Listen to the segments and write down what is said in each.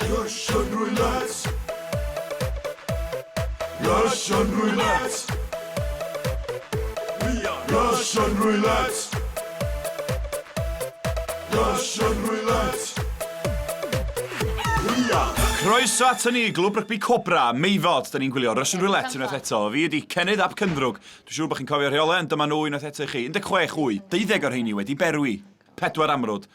Rysian Rwylette. Rysian Rwylette. Rysian Rwylette. Rysian Rwylette. Croeso at ni, Clwb Rygbi Cobra, Meifod, da ni'n gwylio Rysian Rwylette unwaith eto. Fi ydi Cenydd ap Cyndrwg. Dwi'n siŵr bod chi'n cofio rheolau, ond dyma nhw unwaith eto i chi. 16 wy, 12 o'r rheini wedi berwi, 4 amrwd.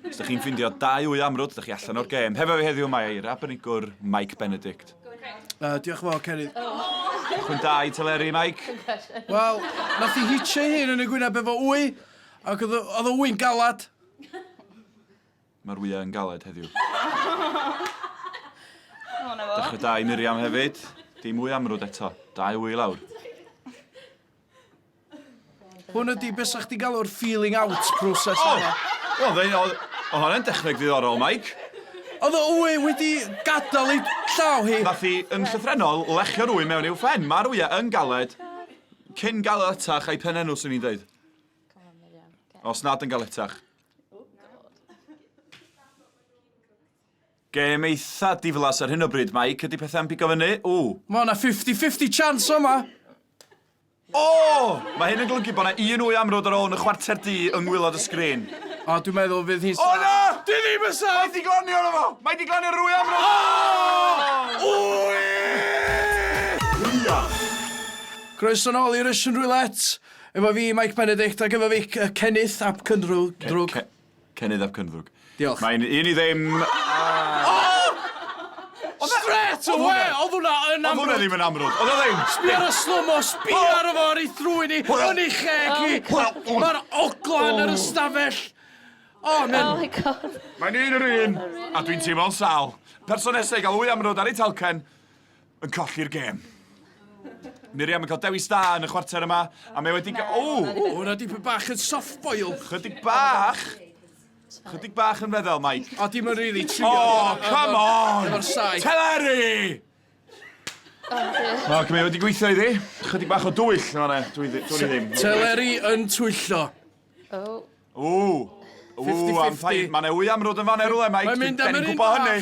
Os ydych chi'n ffindio 2 wy amrwd, ydych chi allan o'r gêm. Hefo fi heddiw mae i'r arbenigwr Mike Benedict. Diolch yn fawr, Cenydd. Chwyn da i Teleri, Mike. Wel, nath i hitio hyn yn y gwyneb efo wy, ac oedd o wy'n galad. Mae'r wyau yn galed heddiw. Dechrau da i Miriam hefyd. Dim wy amrwd eto. 2 wy lawr. Hwn ydi beth sa'ch di galw'r feeling out proses yma. Oedd hwnna'n dechneg ddiddorol, Mike. Oedd o wy wedi gadael ei llaw hi. Nath i yn llythrenol lechio'r wy mewn i'w ffen. Mae'r wyau yn galed. Cyn galetach a'i penenw, swn i'n dweud. Os nad yn galetach. Gêm eitha diflas ar hyn o bryd, Mike. Ydy pethau'n bigo fyny? Mae yna 50-50 chance yma. Mae hyn yn golygu bod yna 1 wy amrwd ar ôl yn y chwarter di yng ngwylod y sgrin. Dwi'n meddwl fydd hi'n... Na! Di ddim yn saff! Mae di glanio arno fo! Mae di glanio'r wy amrwd! Croeso nôl i Rysian Rwylette. Efo fi, Mike Benedict, ac efo fi, Cenydd ap Cyndrwg. Cenydd ap Cyndrwg. Diolch. Mae'n un i ddim... Straight away! Oedd hwnna yn Oedd hwnna amrwd. ddim yn amrwd. Oedd o ddim. Sbi ar y slow-mo, sbi ar y fo ar ei thrwyn ni, yn ei cheg hi. Mae'r oglan ar y stafell. Oh my god. Mae'n un yr un, a dwi'n teimlo'n sal. Person nesau gael wy amrwd ar ei talcen yn colli'r gêm. Miriam yn cael dewis da yn y chwarter yma, a mae wedi cael... Hwna dipyn bach yn soft-boil. Chydig bach. Chydig bach yn feddwl, Mike. Dim yn rili trio. Come on! Efo'r sai. Teleri! Wel, Cymru wedi gweithio iddi. Chydig bach o dwyll, yma dwi ddim. Teleri yn twyllo. 50-50. Mae'n wy amrwd yn fan rwle, Mike. Mae'n mynd am yr un gwybod bach. hynny.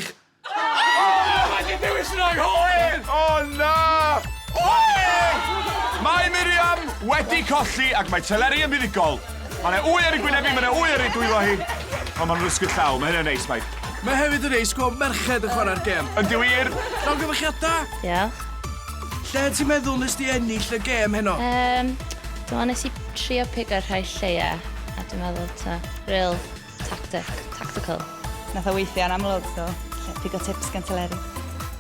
Mae di dewis yn o'i hwyr! Na! Mae Miriam wedi colli ac mae Teleri yn fuddigol. Mae'n wy ar ei gwynebu, mae'n wy ar ei dwylo hi. Ond mae'n rwysgwyd llaw, mae hynny'n neis, Mike. Mae hefyd yn neis gweld merched yn chwarae'r gêm. Yn diwir. Llawn gyfechiadau? Diolch. Lle ti'n meddwl nes di ennill y gêm heno? Dwi'n meddwl nes i trio pigo'r rhai lleia, a dwi'n meddwl ta, real tactical. Nath o weithio yn amlwg, so pigo tips gan Teleri.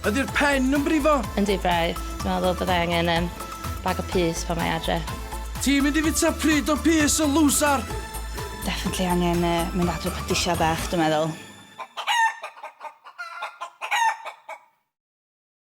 Ydy'r pen yn brifo? Yndi braidd. Dwi'n meddwl byddai angen bag o pys pan mae adre. Ti'n mynd i fita pryd o pys o lwsar? Definitely angen mynd adre padisia bach, dwi'n meddwl.